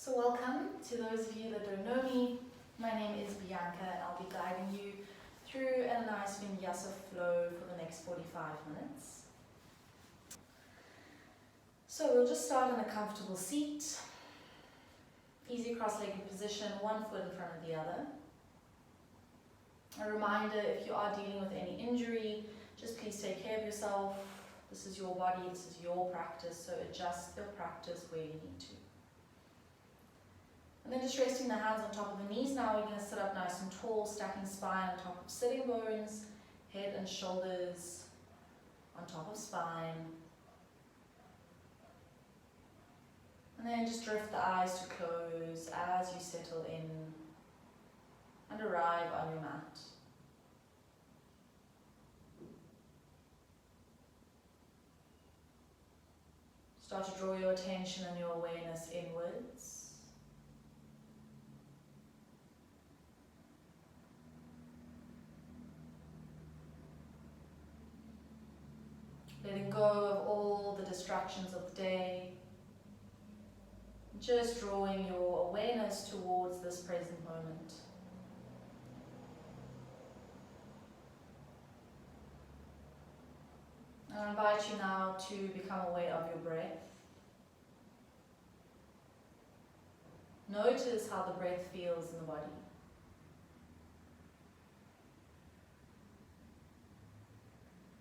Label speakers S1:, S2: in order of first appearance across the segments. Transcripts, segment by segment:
S1: So welcome to those of you that don't know me. My name is Bianca and I'll be guiding you through a nice Vinyasa flow for the next 45 minutes. So we'll just start in a comfortable seat. Easy cross-legged position, one foot in front of the other. A reminder, if you are dealing with any injury, just please take care of yourself. This is your body, this is your practice, so adjust your practice where you need to. And then just resting the hands on top of the knees. Now we're going to sit up nice and tall, stacking spine on top of sitting bones, head and shoulders on top of spine. And then just drift the eyes to close as you settle in and arrive on your mat. Start to draw your attention and your awareness inwards. Letting go of all the distractions of the day. Just drawing your awareness towards this present moment. I invite you now to become aware of your breath. Notice how the breath feels in the body.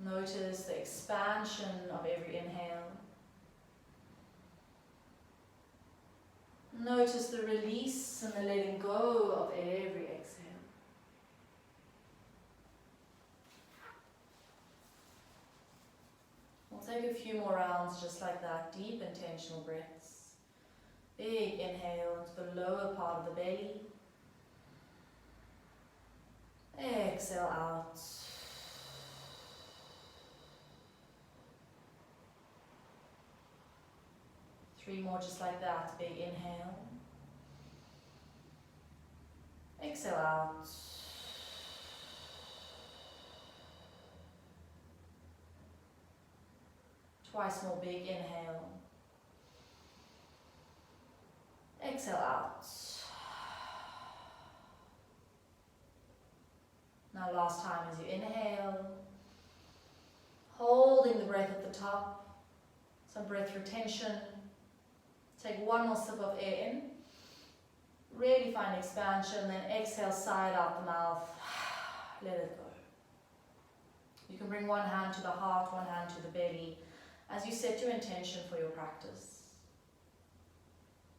S1: Notice the expansion of every inhale. Notice the release and the letting go of every exhale. We'll take a few more rounds just like that, deep intentional breaths. Big inhale into the lower part of the belly. Exhale out. Three more just like that, big inhale. Exhale out. Twice more, big inhale. Exhale out. Now last time as you inhale, holding the breath at the top, some breath retention. Take one more sip of air in, really find expansion, then exhale, side out the mouth, let it go. You can bring one hand to the heart, one hand to the belly, as you set your intention for your practice.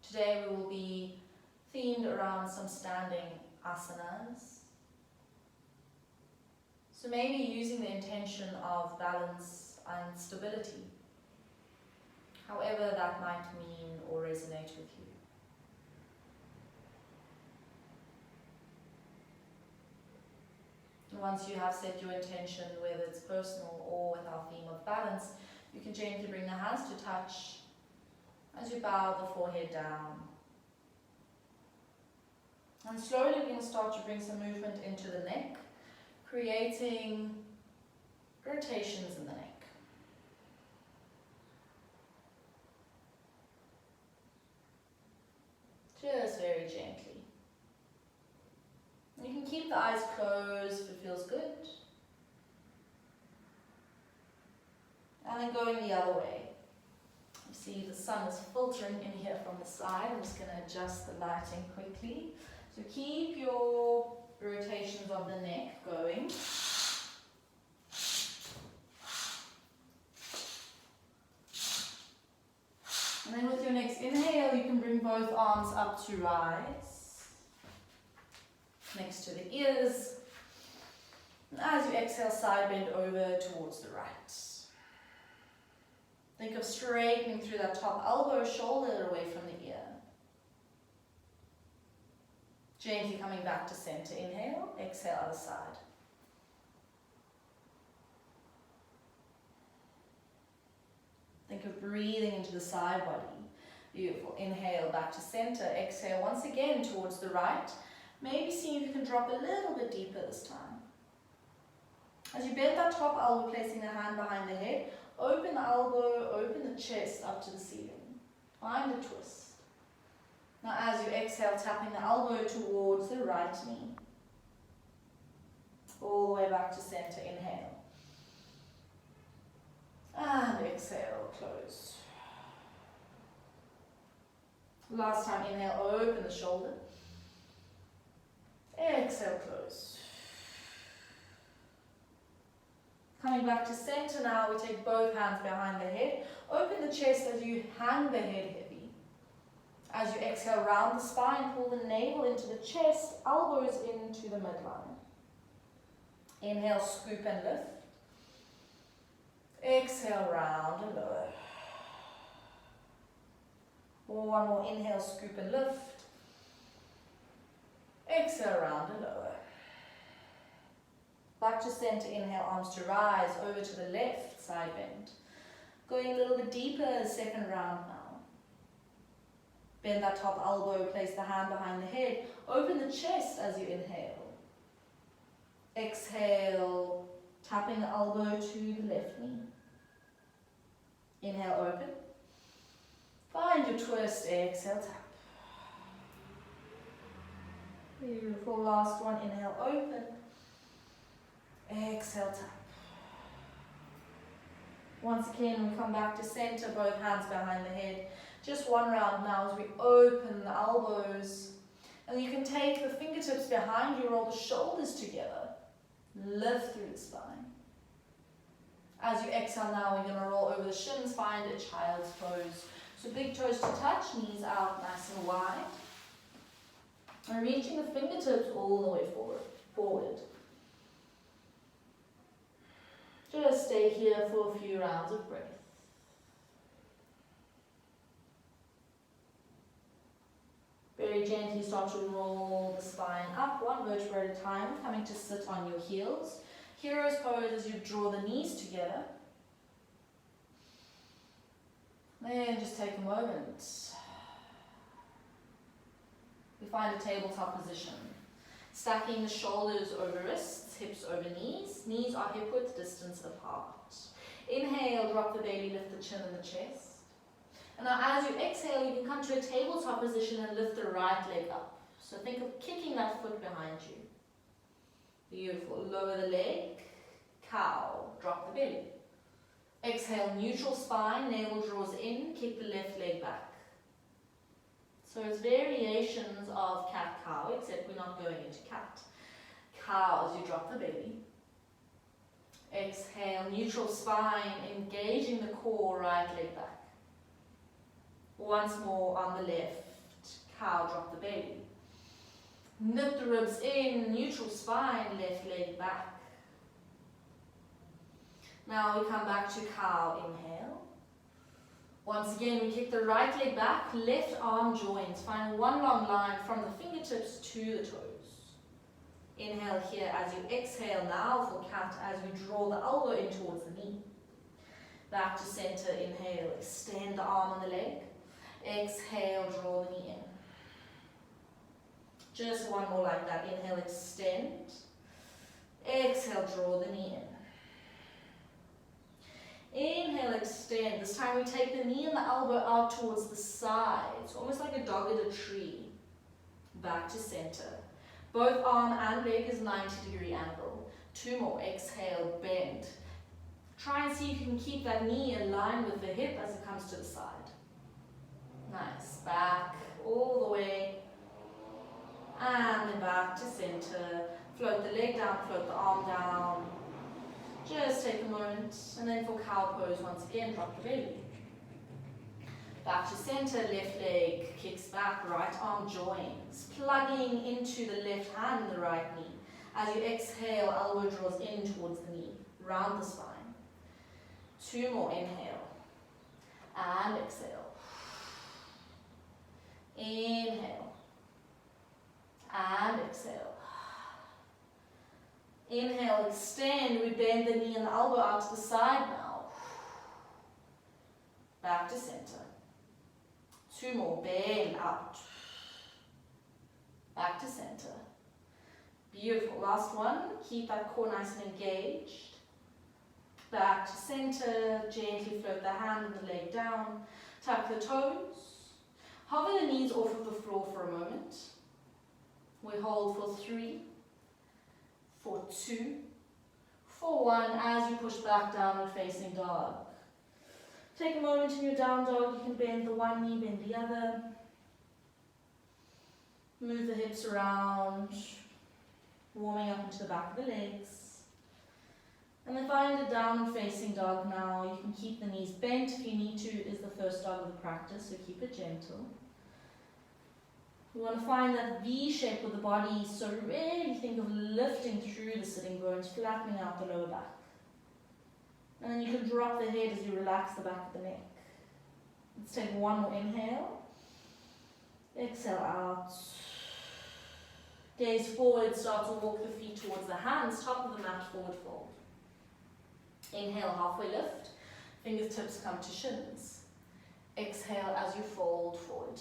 S1: Today we will be themed around some standing asanas. So maybe using the intention of balance and stability, however that might mean or resonate with you. And once you have set your intention, whether it's personal or with our theme of balance, you can gently bring the hands to touch as you bow the forehead down. And slowly we're going to start to bring some movement into the neck, creating rotations in the neck. Just very gently. You can keep the eyes closed if it feels good. And then going the other way. You see the sun is filtering in here from the side. I'm just going to adjust the lighting quickly. So keep your rotations of the neck going. And then with your next inhale, you can bring both arms up to rise, next to the ears. And as you exhale, side bend over towards the right. Think of straightening through that top elbow, shoulder away from the ear. Gently coming back to center. Inhale, exhale, other side. Think of breathing into the side body. Beautiful. Inhale, back to center. Exhale, once again towards the right. Maybe see if you can drop a little bit deeper this time. As you bend that top elbow, placing the hand behind the head, open the elbow, open the chest up to the ceiling. Find a twist. Now exhale, tapping the elbow towards the right knee. All the way back to center, inhale. And exhale, close. Last time, inhale, open the shoulder. Exhale, close. Coming back to center now, we take both hands behind the head. Open the chest as you hang the head heavy. As you exhale, round the spine, pull the navel into the chest, elbows into the midline. Inhale, scoop and lift. Exhale, round and lower. One more, inhale, scoop and lift. Exhale, round and lower. Back to center, inhale, arms to rise, over to the left, side bend. Going a little bit deeper, second round now. Bend that top elbow, place the hand behind the head. Open the chest as you inhale. Exhale, tapping the elbow to the left knee. Inhale, open. Find your twist, exhale, tap. Beautiful, last one, inhale, open. Exhale, tap. Once again, we come back to center, both hands behind the head. Just one round now as we open the elbows. And you can take the fingertips behind you, roll the shoulders together. Lift through the spine. As you exhale now, we're going to roll over the shins, find a child's pose. So big toes to touch, knees out nice and wide. And reaching the fingertips all the way forward. Just stay here for a few rounds of breath. Very gently start to roll the spine up, one vertebra at a time, coming to sit on your heels. Hero's pose as you draw the knees together. Then just take a moment. We find a tabletop position. Stacking the shoulders over wrists, hips over knees. Knees are hip width distance apart. Inhale, drop the belly, lift the chin and the chest. And now as you exhale, you can come to a tabletop position and lift the right leg up. So think of kicking that foot behind you. Beautiful. Lower the leg, cow, drop the belly. Exhale, neutral spine, navel draws in, kick the left leg back. So it's variations of cat-cow, except we're not going into cat. Cow as you drop the belly. Exhale, neutral spine, engaging the core, right leg back. Once more on the left, cow, drop the belly. Knit the ribs in, neutral spine, left leg back. Now we come back to cow, inhale. Once again, we kick the right leg back, left arm joins. Find one long line from the fingertips to the toes. Inhale here as you exhale now for cat as we draw the elbow in towards the knee. Back to center, inhale, extend the arm on the leg. Exhale, draw the knee in. Just one more like that. Inhale, extend. Exhale, draw the knee in. Inhale, extend. This time we take the knee and the elbow out towards the side. It's almost like a dog at a tree. Back to center. Both arm and leg is 90-degree angle. Two more. Exhale, bend. Try and see if you can keep that knee in line with the hip as it comes to the side. Nice. Back all the way. And then back to center. Float the leg down, float the arm down. Just take a moment, and then for cow pose, once again, drop the belly. Back to center, left leg kicks back, right arm joins, plugging into the left hand and the right knee. As you exhale, elbow draws in towards the knee, round the spine. Two more, inhale, and exhale. Inhale, and exhale. Inhale, extend, we bend the knee and the elbow out to the side now. Back to center. Two more, bend out. Back to center. Beautiful, last one, keep that core nice and engaged. Back to center, gently float the hand and the leg down. Tuck the toes. Hover the knees off of the floor for a moment. We hold for 3, for 2, for 1, as you push back, downward facing dog. Take a moment in your down dog, you can bend the one knee, bend the other. Move the hips around, warming up into the back of the legs. And then find a downward facing dog now. You can keep the knees bent if you need to. It is the first dog of the practice, so keep it gentle. We want to find that V shape with the body, so really think of lifting through the sitting bones, flattening out the lower back. And then you can drop the head as you relax the back of the neck. Let's take one more inhale. Exhale out. Gaze forward, start to walk the feet towards the hands, top of the mat, forward fold. Inhale, halfway lift. Fingertips come to shins. Exhale as you fold forward.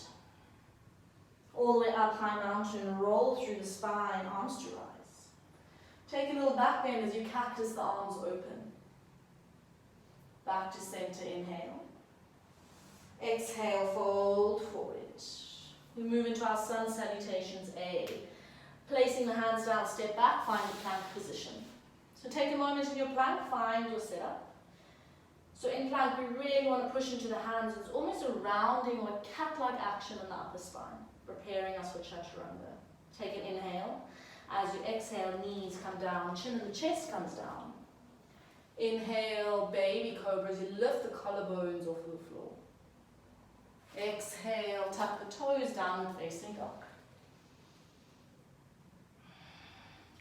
S1: All the way up, high mountain, roll through the spine, arms to rise. Take a little back bend as you cactus the arms open. Back to center, inhale. Exhale, fold forward. We move into our sun salutations, A. Placing the hands down, step back, find the plank position. So take a moment in your plank, find your setup. So in plank, we really want to push into the hands. It's almost a rounding or a cat-like action in the upper spine, preparing us for chaturanga. Take an inhale. As you exhale, knees come down, chin and the chest comes down. Inhale, baby cobras, you lift the collarbones off the floor. Exhale, tuck the toes down and facing dog.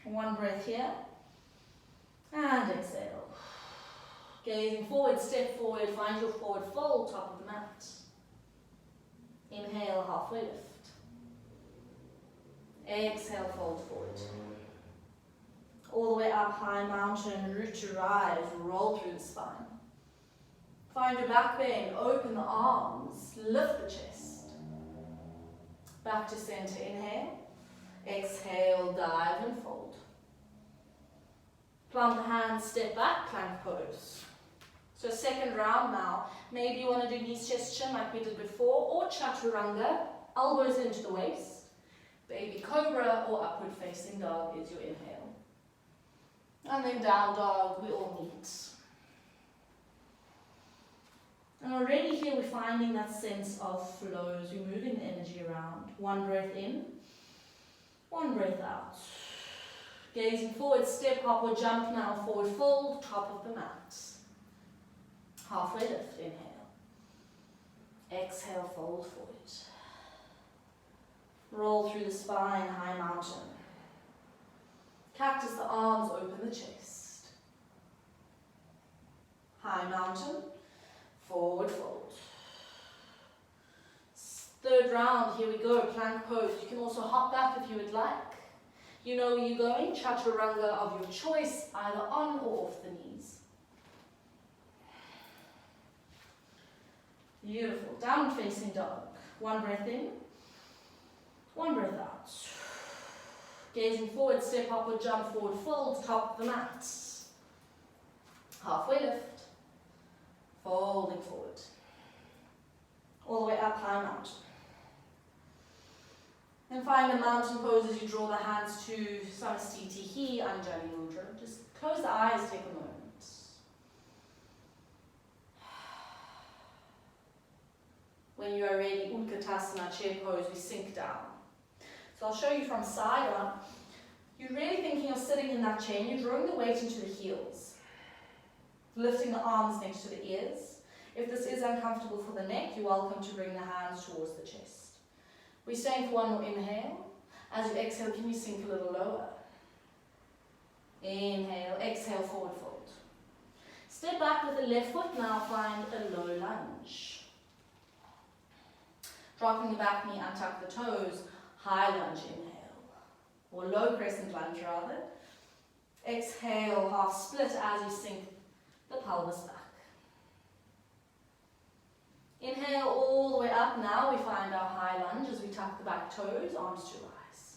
S1: One breath here. And exhale. Gazing forward, step forward, find your forward fold, top of the mat. Inhale, halfway lift. Exhale, fold forward. All the way up, high mountain, root to rise, roll through the spine. Find your back bend, open the arms, lift the chest. Back to center, inhale. Exhale, dive and fold. Plant the hands, step back, plank pose. So second round now. Maybe you want to do knees, chest, chin like we did before, or chaturanga, elbows into the waist. Baby cobra or upward facing dog is your inhale. And then down dog, we all meet. And already here we're finding that sense of flows. We're moving the energy around. One breath in, one breath out. Gazing forward, step, hop or jump now, forward fold, top of the mat. Halfway lift, inhale. Exhale, fold forward. Roll through the spine, high mountain. Cactus the arms, open the chest. High mountain, forward fold. Third round, here we go, plank pose. You can also hop back if you would like. You know where you're going, chaturanga of your choice, either on or off the knees. Beautiful, downward facing dog. One breath in, one breath out. Gazing forward, step up or jump forward, fold, top of the mat. Halfway lift, folding forward. All the way up, high mountain. And find a mountain pose as you draw the hands to Samastiti, Anjali Mudra. Just close the eyes, take a moment. When you are ready, Utkatasana, chair pose, we sink down. So I'll show you from side on. You're really thinking of sitting in that chair and you're drawing the weight into the heels. Lifting the arms next to the ears. If this is uncomfortable for the neck, you're welcome to bring the hands towards the chest. We're staying for one more inhale. As you exhale, can you sink a little lower? Inhale, exhale, forward fold. Step back with the left foot, now find a low lunge. Dropping the back knee, untuck the toes, high lunge, inhale. Or low crescent lunge rather. Exhale, half split as you sink the pelvis back. Inhale all the way up. Now we find our high lunge as we tuck the back toes, arms to rise.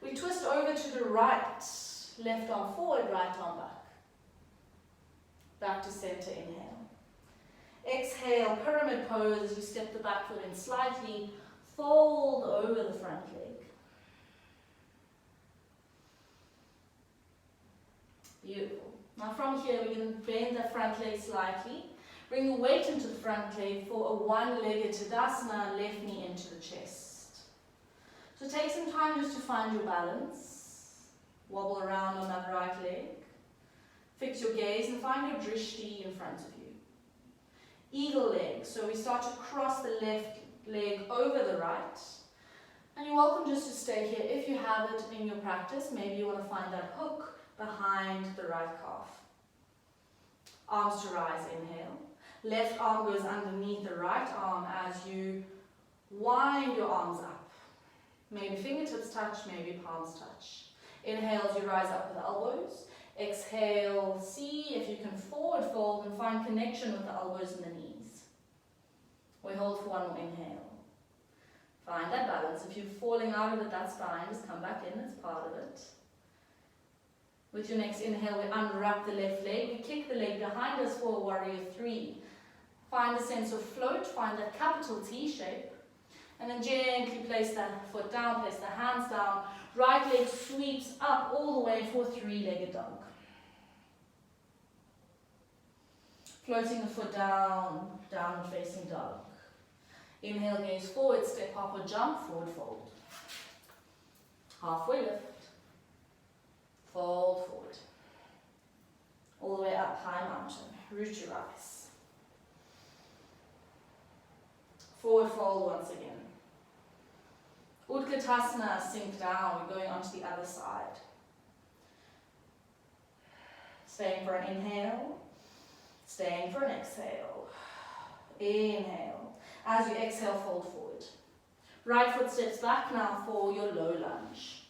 S1: We twist over to the right, left arm forward, right arm back. Back to center, inhale. Exhale, pyramid pose as you step the back foot in slightly, fold over the front leg. Beautiful. Now from here, we're going to bend the front leg slightly. Bring the weight into the front leg for a one-legged Tadasana, left knee into the chest. So take some time just to find your balance. Wobble around on that right leg. Fix your gaze and find your drishti in front of you. Eagle leg. So we start to cross the left leg over the right. And you're welcome just to stay here. If you have it in your practice, maybe you want to find that hook behind the right calf. Arms to rise, inhale. Left arm goes underneath the right arm as you wind your arms up. Maybe fingertips touch, maybe palms touch. Inhale as you rise up with the elbows. Exhale, see if you can forward fold and find connection with the elbows and the knees. We hold for one more inhale. Find that balance. If you're falling out of it, that's fine. Just come back in, it's part of it. With your next inhale, we unwrap the left leg. We kick the leg behind us for a warrior three. Find a sense of float, find that capital T shape. And then gently place that foot down, place the hands down. Right leg sweeps up all the way for three-legged dog. Floating the foot down, downward facing dog. Inhale, gaze forward, step up or jump, forward fold. Halfway lift. Fold forward. All the way up, high mountain. Root your rise. Forward fold once again. Utkatasana, sink down. We're going onto the other side. Staying for an inhale. Staying for an exhale. Inhale. As you exhale, fold forward. Right foot steps back now for your low lunge.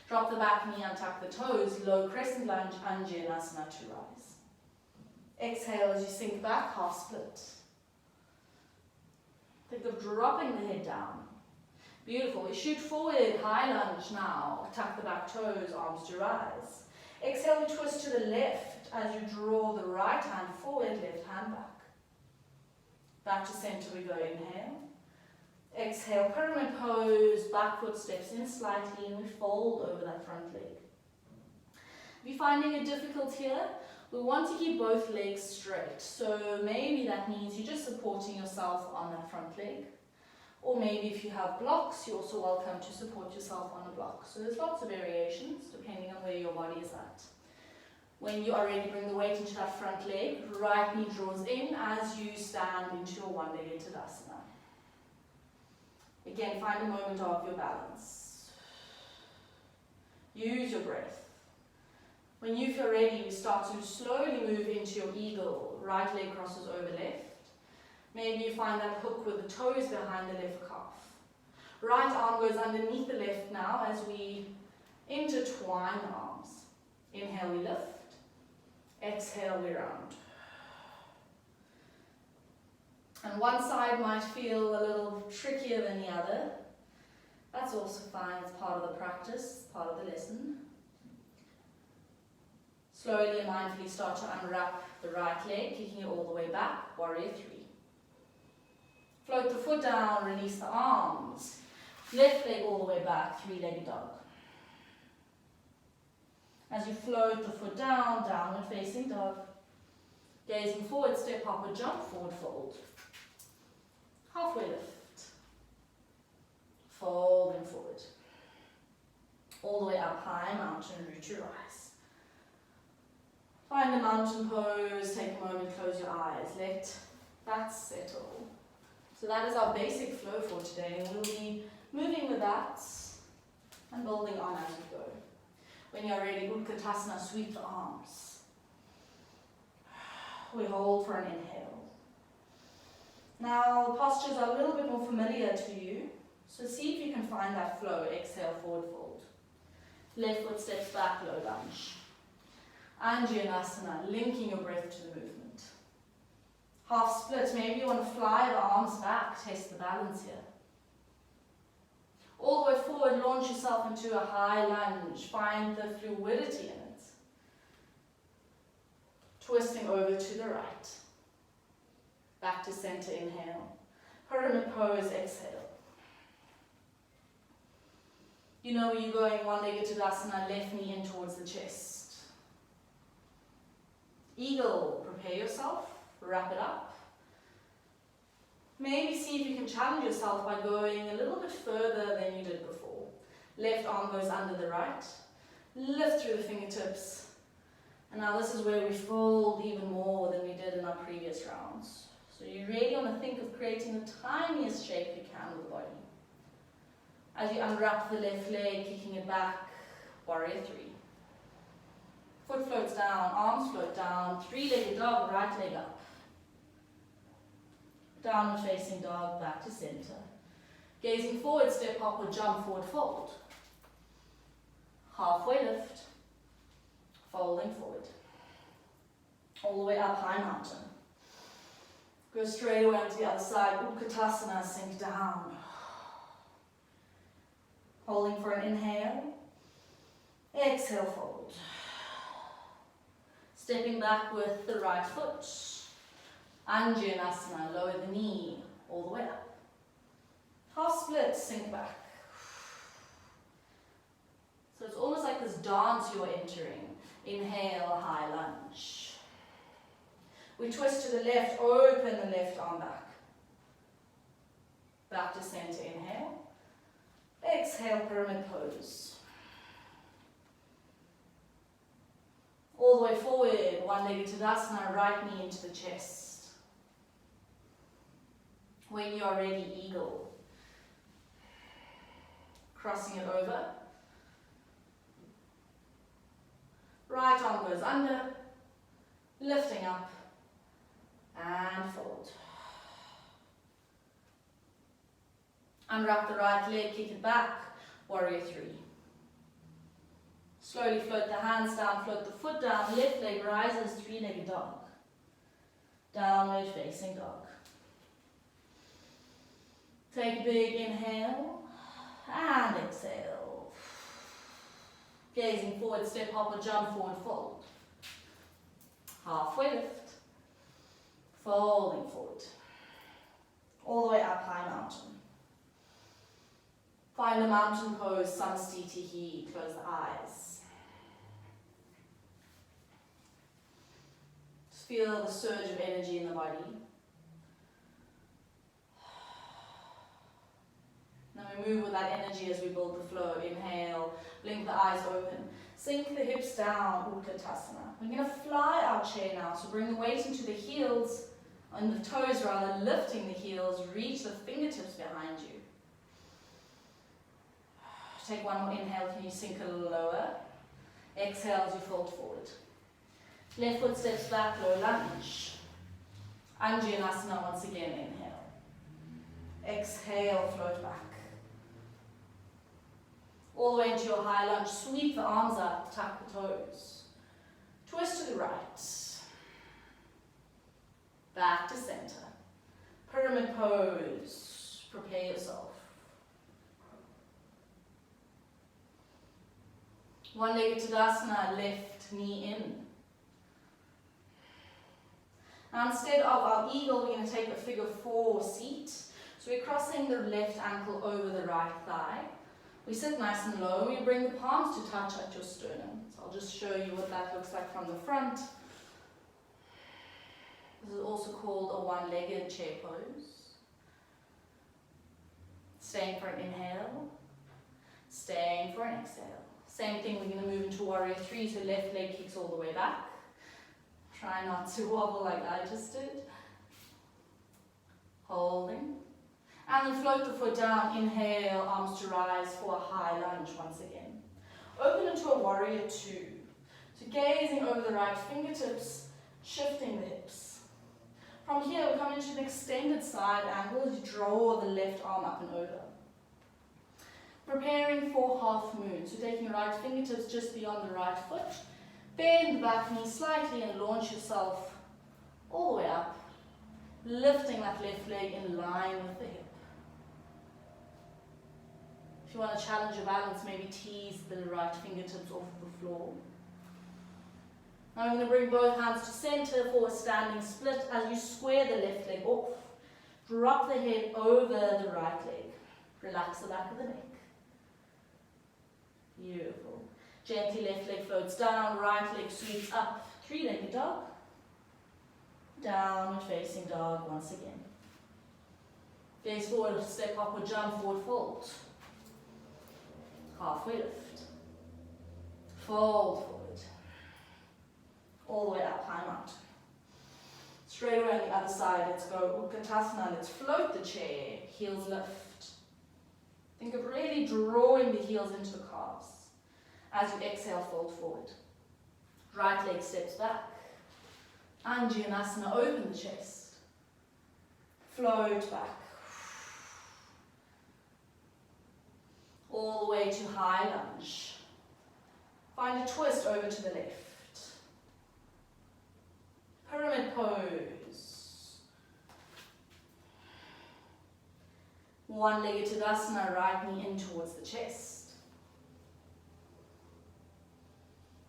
S1: Drop the back knee, untuck the toes, low crescent lunge, Anjanasana to rise. Exhale as you sink back, half split. Think of dropping the head down. Beautiful. We shoot forward, high lunge now. Tuck the back toes, arms to rise. Exhale, we twist to the left as you draw the right hand forward, left hand back. Back to center we go, inhale. Exhale, pyramid pose, back foot steps in slightly and we fold over that front leg. If you're finding it difficult here, we want to keep both legs straight. So maybe that means you're just supporting yourself on that front leg. Or maybe if you have blocks, you're also welcome to support yourself on a block. So there's lots of variations depending on where your body is at. When you are ready, bring the weight into that front leg. Right knee draws in as you stand into your one-legged Tadasana. Again, find a moment of your balance. Use your breath. When you feel ready, we start to slowly move into your eagle. Right leg crosses over left. Maybe you find that hook with the toes behind the left calf. Right arm goes underneath the left now as we intertwine the arms. Inhale, we lift. Exhale, we round. And one side might feel a little trickier than the other. That's also fine, it's part of the practice, part of the lesson. Slowly and mindfully start to unwrap the right leg, kicking it all the way back, warrior three. Float the foot down, release the arms. Left leg all the way back, three-legged dog. As you float the foot down, downward facing dog. Gazing forward, step up or jump, forward fold. Halfway lift. Folding forward. All the way up, high mountain, root your rise. Find the mountain pose, take a moment, close your eyes. Let that settle. So that is our basic flow for today, and we'll be moving with that and building on as we go. When you're ready, Utkatasana, sweep the arms. We hold for an inhale. Now, the postures are a little bit more familiar to you, so see if you can find that flow. Exhale, forward fold. Left foot steps back, low lunge. Anjanasana, linking your breath to the movement. Half split, maybe you want to fly the arms back, test the balance here. All the way forward, launch yourself into a high lunge. Find the fluidity in it. Twisting over to the right. Back to center, inhale. Pyramid pose, exhale. You know where you're going, one-legged Tadasana, left knee in towards the chest. Eagle, prepare yourself, wrap it up. Maybe see if you can challenge yourself by going a little bit further than you did before. Left arm goes under the right. Lift through the fingertips. And now this is where we fold even more than we did in our previous rounds. So you really want to think of creating the tiniest shape you can with the body. As you unwrap the left leg, kicking it back, warrior three. Foot floats down, arms float down, three-legged dog, right leg up. Downward facing dog, back to center. Gazing forward, step hop or jump forward, fold. Halfway lift, folding forward. All the way up, high mountain. Go straight away onto the other side, Utkatasana, sink down. Holding for an inhale. Exhale, fold. Stepping back with the right foot. Anjanasana, lower the knee, all the way up. Half split, sink back. So it's almost like this dance you're entering. Inhale, high lunge. We twist to the left, open the left arm back. Back to center, inhale. Exhale, pyramid pose. All the way forward, one-legged Tadasana, right knee into the chest. When you are ready, eagle. Crossing it over. Right arm goes under, lifting up, and fold. Unwrap the right leg, kick it back, warrior three. Slowly float the hands down, float the foot down, left leg rises, three-legged dog. Downward facing dog. Take a big inhale, and exhale. Gazing forward, step hop or jump forward, fold. Halfway lift, folding forward. All the way up, high mountain. Find a mountain pose, samstitihi, close the eyes. Just feel the surge of energy in the body. Now we move with that energy as we build the flow. Inhale, blink the eyes open. Sink the hips down, Utkatasana. We're going to fly our chair now, so bring the weight into the heels, on the toes rather, lifting the heels, reach the fingertips behind you. Take one more inhale, can you sink a little lower? Exhale as you fold forward. Left foot steps back, low lunge. Anjanasana once again, inhale. Exhale, float back. All the way into your high lunge, sweep the arms up, tuck the toes. Twist to the right. Back to center. Pyramid pose, prepare yourself. One-legged Tadasana, left knee in. Now instead of our eagle, we're going to take a figure four seat. So we're crossing the left ankle over the right thigh. We sit nice and low. We bring the palms to touch at your sternum. So I'll just show you what that looks like from the front. This is also called a one-legged chair pose. Staying for an inhale. Staying for an exhale. Same thing, we're going to move into warrior three, so left leg kicks all the way back. Try not to wobble like I just did. Holding. And then float the foot down, inhale, arms to rise for a high lunge once again. Open into a warrior two. So gazing over the right fingertips, shifting the hips. From here, we come into an extended side angle as you draw the left arm up and over. Preparing for half moon, so taking the right fingertips just beyond the right foot, bend the back knee slightly and launch yourself all the way up, lifting that left leg in line with the hip. If you want to challenge your balance, maybe tease the right fingertips off the floor. Now I'm going to bring both hands to center for a standing split as you square the left leg off. Drop the head over the right leg. Relax the back of the neck. Beautiful. Gently left leg floats down, right leg sweeps up. Three-legged dog. Downward facing dog once again. Gaze forward, step upward, jump forward, fold. Halfway lift. Fold forward. All the way up, high mountain. Straight away on the other side, let's go Utkatasana, let's float the chair, heels lift. Think of really drawing the heels into the calves. As you exhale, fold forward. Right leg steps back. Vinyasa, open the chest. Float back. All the way to high lunge. Find a twist over to the left. Pyramid pose. One-legged Tadasana, right knee in towards the chest.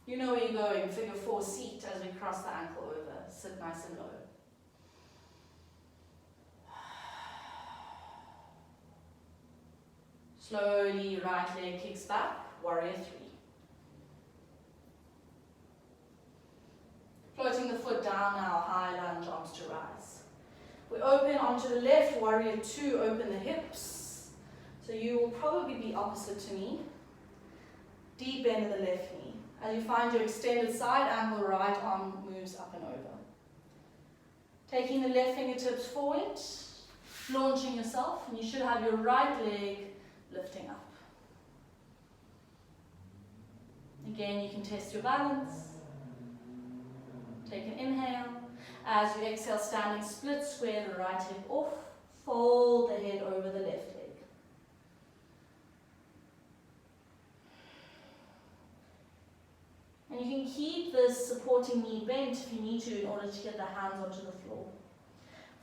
S1: You know where you're going, figure 4 seat as we cross the ankle over. Sit nice and low. Slowly, right leg kicks back, warrior 3. Floating the foot down now, high lunge, arms to rise. We open onto the left, warrior 2, open the hips. So you will probably be opposite to me. Deep bend of the left knee. As you find your extended side angle, right arm moves up and over. Taking the left fingertips forward, launching yourself, and you should have your right leg lifting up. Again, you can test your balance. Take an inhale. As you exhale, standing split, square the right hip off. Fold the head over the left leg. And you can keep this supporting knee bent if you need to in order to get the hands onto the floor.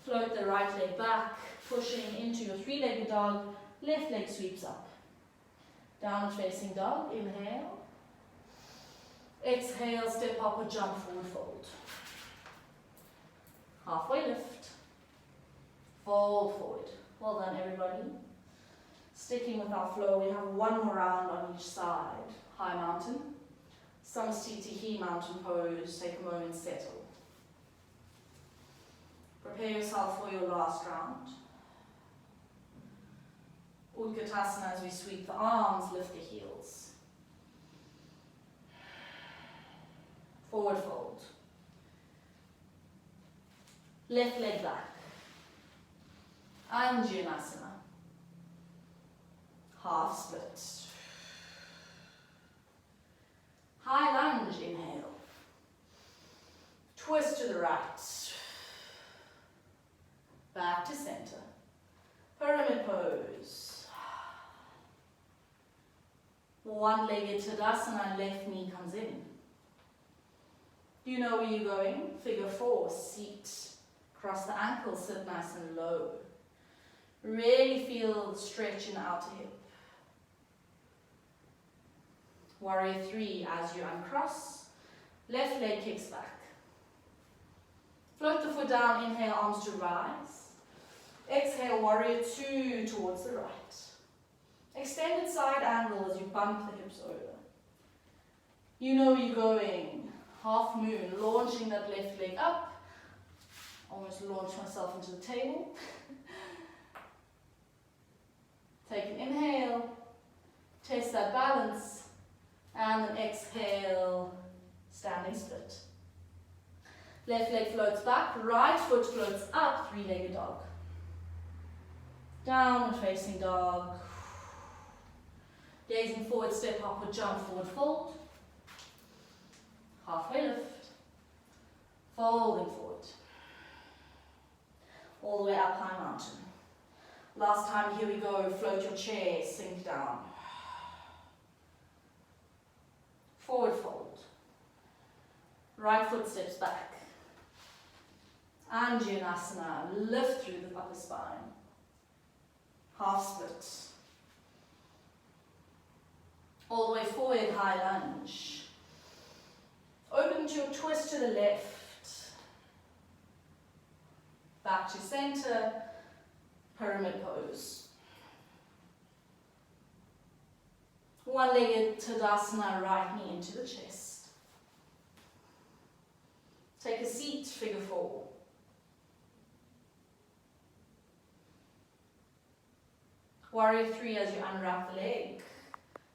S1: Float the right leg back, pushing into your 3-legged dog. Left leg sweeps up. Downward facing dog, inhale. Exhale, step upward, jump forward, fold. Halfway lift. Fold forward. Well done, everybody. Sticking with our flow, we have one more round on each side. High mountain. Samastitihi mountain pose. Take a moment, settle. Prepare yourself for your last round. Utkatasana as we sweep the arms, lift the heels. Forward fold. Left leg back. Vinyasa. Half split. High lunge, inhale. Twist to the right. Back to center. Pyramid pose. One-legged Tadasana, left knee comes in. You know where you're going? Figure 4, seat. Cross the ankle, sit nice and low. Really feel the stretch in the outer hip. Warrior 3 as you uncross. Left leg kicks back. Float the foot down, inhale, arms to rise. Exhale, warrior 2 towards the right. Extended side angle as you bump the hips over. You know where you're going. Half moon, launching that left leg up. Almost launch myself into the table. Take an inhale. Test that balance. And then exhale, standing split. Left leg floats back, right foot floats up, 3-legged dog. Downward facing dog. Gazing forward, step upward, jump forward, fold. Halfway lift. Folding forward. All the way up high mountain. Last time, here we go, float your chair, sink down. Forward fold. Right foot steps back. Vinyasa, lift through the upper spine. Half split. All the way forward, high lunge. Open to your twist to the left. Back to center, pyramid pose. One-legged Tadasana, right knee into the chest. Take a seat, figure 4. Warrior 3 as you unwrap the leg,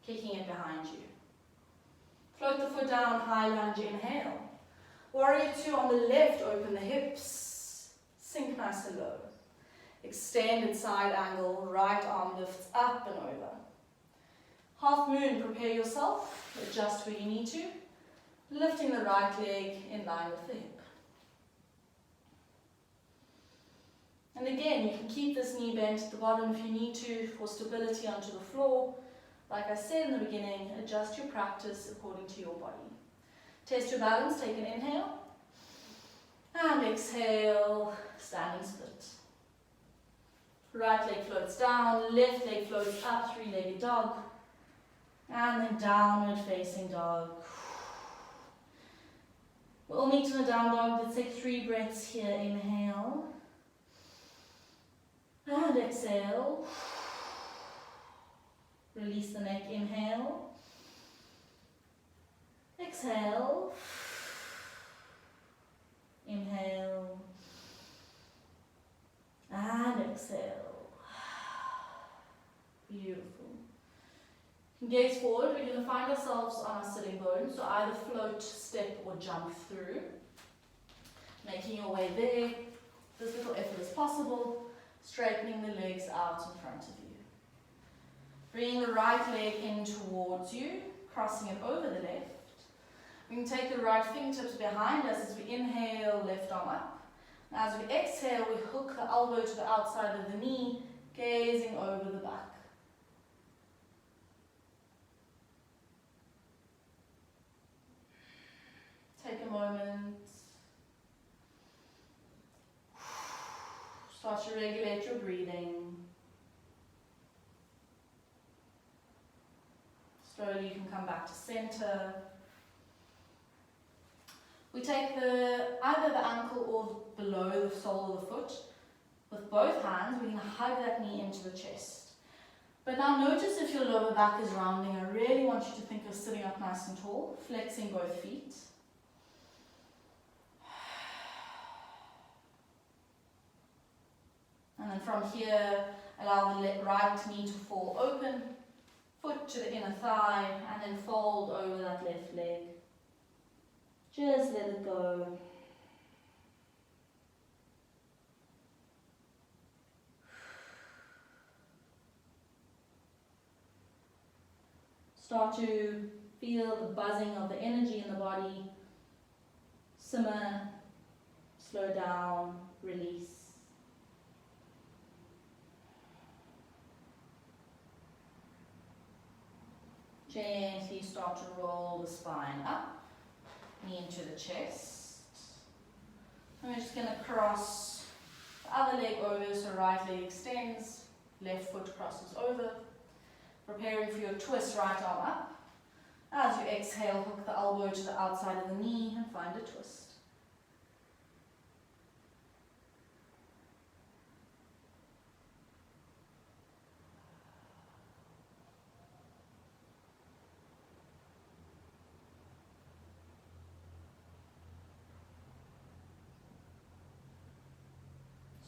S1: kicking it behind you. Float the foot down, high lunge, inhale. Warrior 2 on the left, open the hips, sink nice and low. Extended side angle, right arm lifts up and over. Half moon, prepare yourself, adjust where you need to, lifting the right leg in line with the hip. And again, you can keep this knee bent at the bottom if you need to for stability onto the floor. Like I said in the beginning, adjust your practice according to your body. Test your balance, take an inhale, and exhale, standing split. Right leg floats down, left leg floats up, three-legged dog, and then downward facing dog. We'll meet in a down dog. Let's take 3 breaths here. Inhale, and exhale. Release the neck, inhale, exhale, inhale, and exhale. Beautiful. Gaze forward, we're going to find ourselves on our sitting bones, so either float, step, or jump through. Making your way there, as little effort as possible, straightening the legs out in front of you. Bringing the right leg in towards you, crossing it over the left. We can take the right fingertips behind us as we inhale, left arm up. As we exhale, we hook the elbow to the outside of the knee, gazing over the back. Take a moment. Start to regulate your breathing. Slowly you can come back to center. We take either the ankle or below the sole of the foot. With both hands, we can hug that knee into the chest. But now notice if your lower back is rounding. I really want you to think of sitting up nice and tall, flexing both feet. And then from here, allow the right knee to fall open. Foot to the inner thigh, and then fold over that left leg. Just let it go. Start to feel the buzzing of the energy in the body. Simmer, slow down, release. Gently start to roll the spine up, knee into the chest. And we're just going to cross the other leg over, so right leg extends, left foot crosses over. Preparing for your twist, right arm up. As you exhale, hook the elbow to the outside of the knee and find a twist.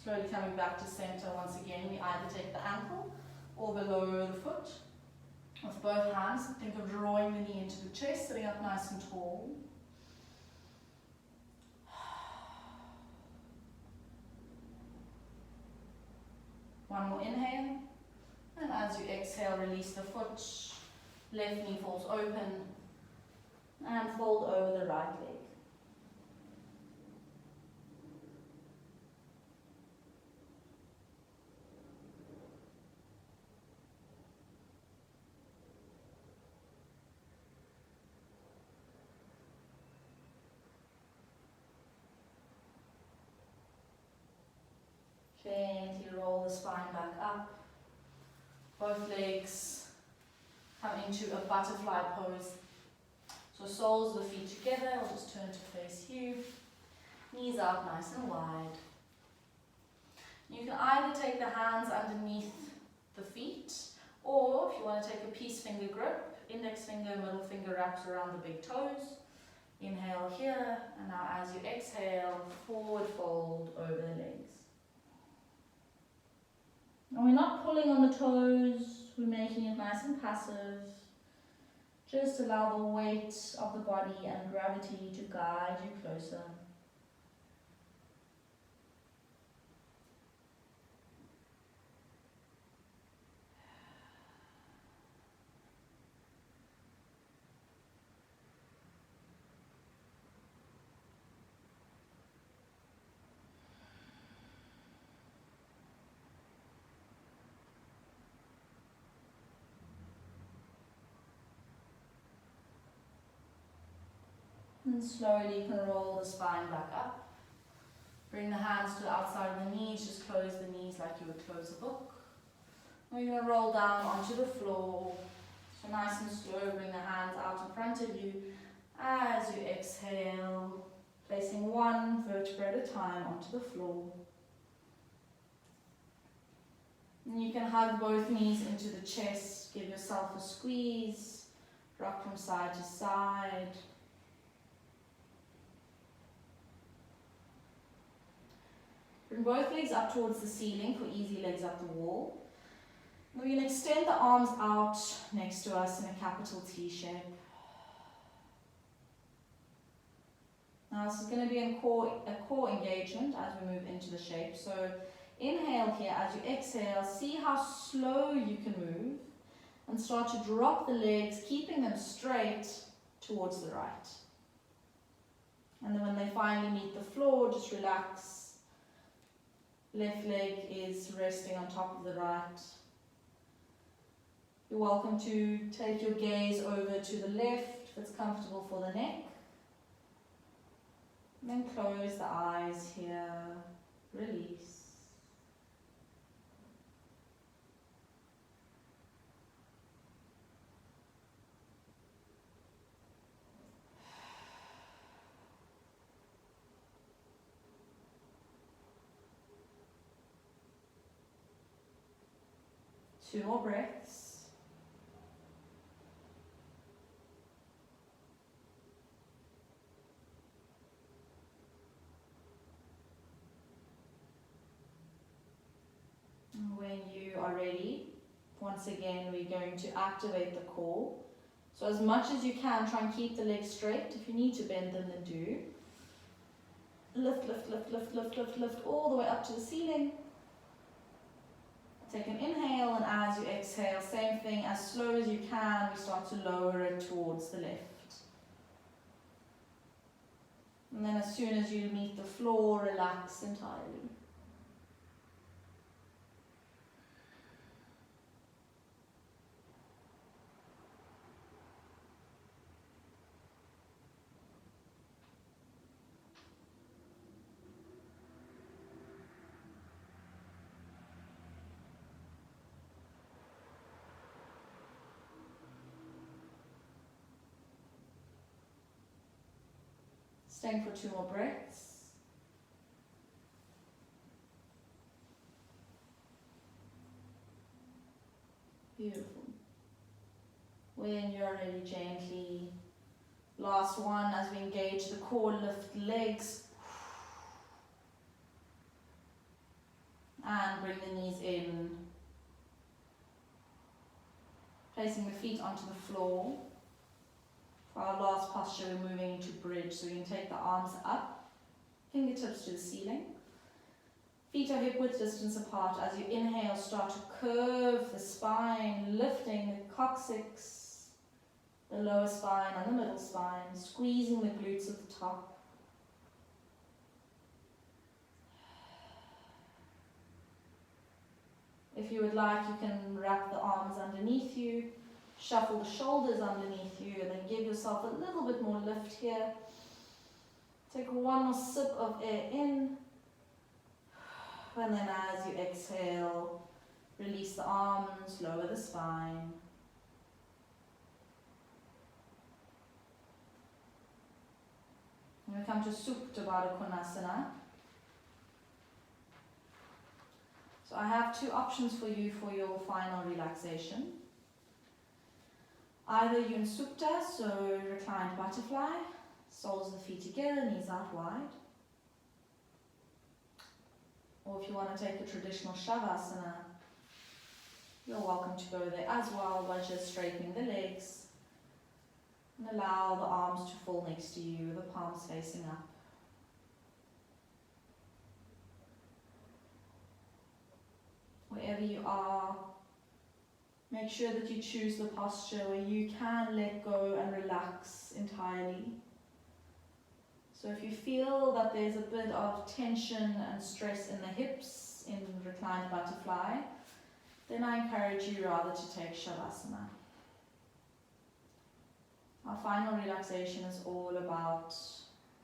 S1: Slowly coming back to center once again, we either take the ankle or below the foot. With both hands, think of drawing the knee into the chest, sitting up nice and tall. One more inhale. And as you exhale, release the foot. Left knee falls open. And fold over the right leg. Gently roll the spine back up. Both legs come into a butterfly pose. So soles of the feet together. I'll just turn to face you. Knees out nice and wide. You can either take the hands underneath the feet, or if you want to take a peace finger grip, index finger, middle finger wraps around the big toes. Inhale here, and now as you exhale, forward fold over the legs. And we're not pulling on the toes, we're making it nice and passive. Just allow the weight of the body and gravity to guide you closer. And slowly you can roll the spine back up. Bring the hands to the outside of the knees, just close the knees like you would close a book. Now you're going to roll down onto the floor. So nice and slow, bring the hands out in front of you as you exhale, placing one vertebra at a time onto the floor. And you can hug both knees into the chest, give yourself a squeeze, rock from side to side. Bring both legs up towards the ceiling for easy legs up the wall. We're going to extend the arms out next to us in a capital T shape. Now this is going to be a core engagement as we move into the shape. So inhale here, as you exhale, see how slow you can move and start to drop the legs, keeping them straight towards the right. And then when they finally meet the floor, just relax. Left leg is resting on top of the right. You're welcome to take your gaze over to the left if it's comfortable for the neck. And then close the eyes here. Release. Two more breaths. And when you are ready, once again, we're going to activate the core. So as much as you can, try and keep the legs straight. If you need to bend them, then do. Lift, lift, lift, lift, lift, lift, lift, all the way up to the ceiling. Take an inhale, and as you exhale, same thing, as slow as you can, we start to lower it towards the left. And then as soon as you meet the floor, relax entirely. Staying for two more breaths. Beautiful. When you're ready, gently. Last one, as we engage the core, lift legs. And bring the knees in. Placing the feet onto the floor. For our last posture, we're moving into bridge. So we can take the arms up, fingertips to the ceiling. Feet are hip width distance apart. As you inhale, start to curve the spine, lifting the coccyx, the lower spine and the middle spine, squeezing the glutes at the top. If you would like, you can wrap the arms underneath you. Shuffle the shoulders underneath you, and then give yourself a little bit more lift here. Take one more sip of air in. And then as you exhale, release the arms, lower the spine. And we come to Supta Baddha Konasana. So I have two options for you for your final relaxation. Either you're in Supta, so reclined butterfly, soles of the feet together, knees out wide. Or if you want to take a traditional Shavasana, you're welcome to go there as well by just straightening the legs and allow the arms to fall next to you with the palms facing up. Wherever you are, make sure that you choose the posture where you can let go and relax entirely. So if you feel that there's a bit of tension and stress in the hips in reclined butterfly, then I encourage you rather to take Shavasana. Our final relaxation is all about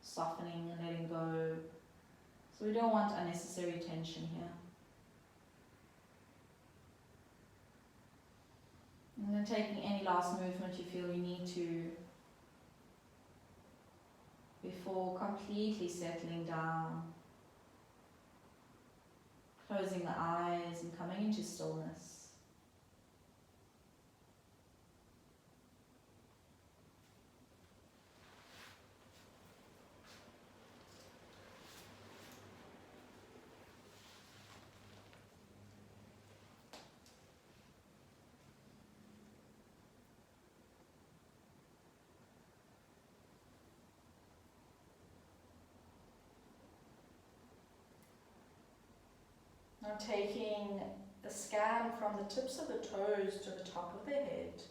S1: softening and letting go. So we don't want unnecessary tension here. And then taking any last movement you feel you need to before completely settling down, closing the eyes and coming into stillness. Now taking a scan from the tips of the toes to the top of the head.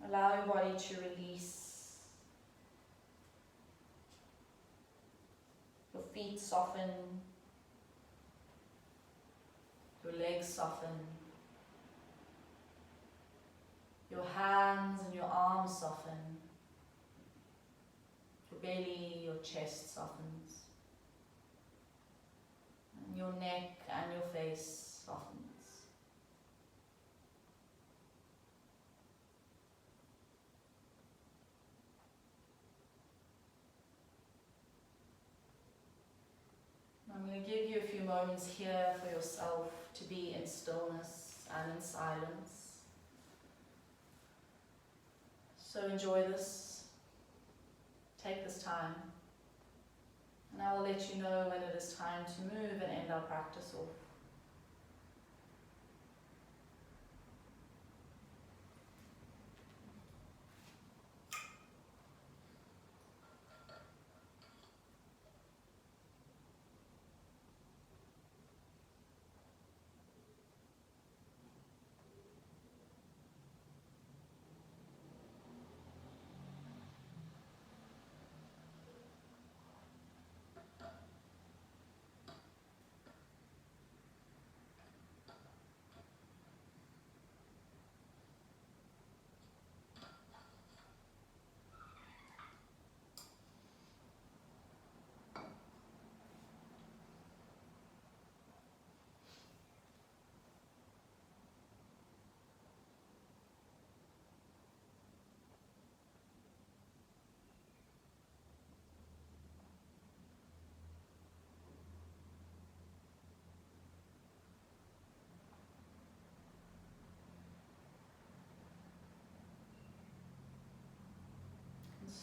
S1: Allow your body to release. Your feet soften. Your legs soften. Your hands and your arms soften. Your belly, your chest softens. Your neck and your face softens. I'm going to give you a few moments here for yourself to be in stillness and in silence. So enjoy this. Take this time. And I will let you know when it is time to move and end our practice off.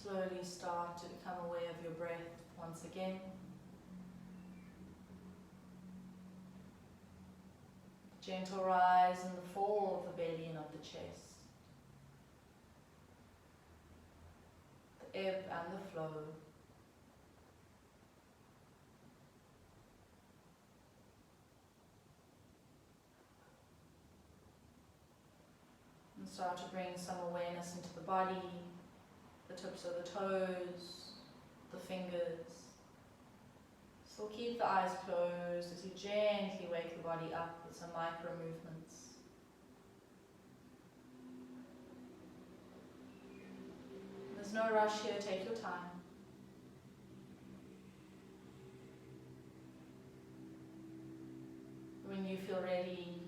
S1: Slowly start to become aware of your breath once again. Gentle rise and the fall of the belly and of the chest. The ebb and the flow. And start to bring some awareness into the body. The tips of the toes, the fingers. Still keep the eyes closed as you gently wake the body up with some micro movements. There's no rush here, take your time. When you feel ready,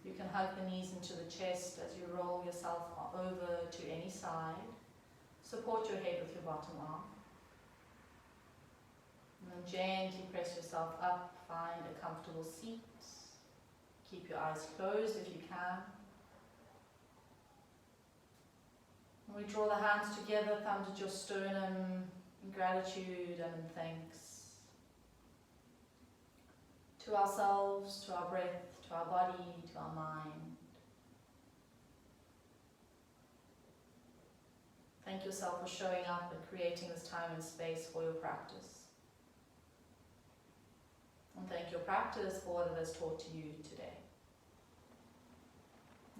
S1: you can hug the knees into the chest as you roll yourself over to any side. Support your head with your bottom arm. And then gently press yourself up, find a comfortable seat. Keep your eyes closed if you can. And we draw the hands together, thumbs at your sternum, in gratitude and in thanks. To to ourselves, to our breath, to our body, to our mind. Thank yourself for showing up and creating this time and space for your practice. And thank your practice for what it has taught to you today.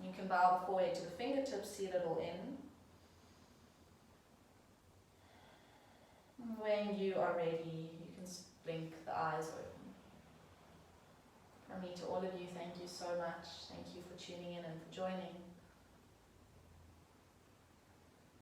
S1: You can bow the forehead to the fingertips, seal it all in. And when you are ready, you can blink the eyes open. From me to all of you, thank you so much. Thank you for tuning in and for joining.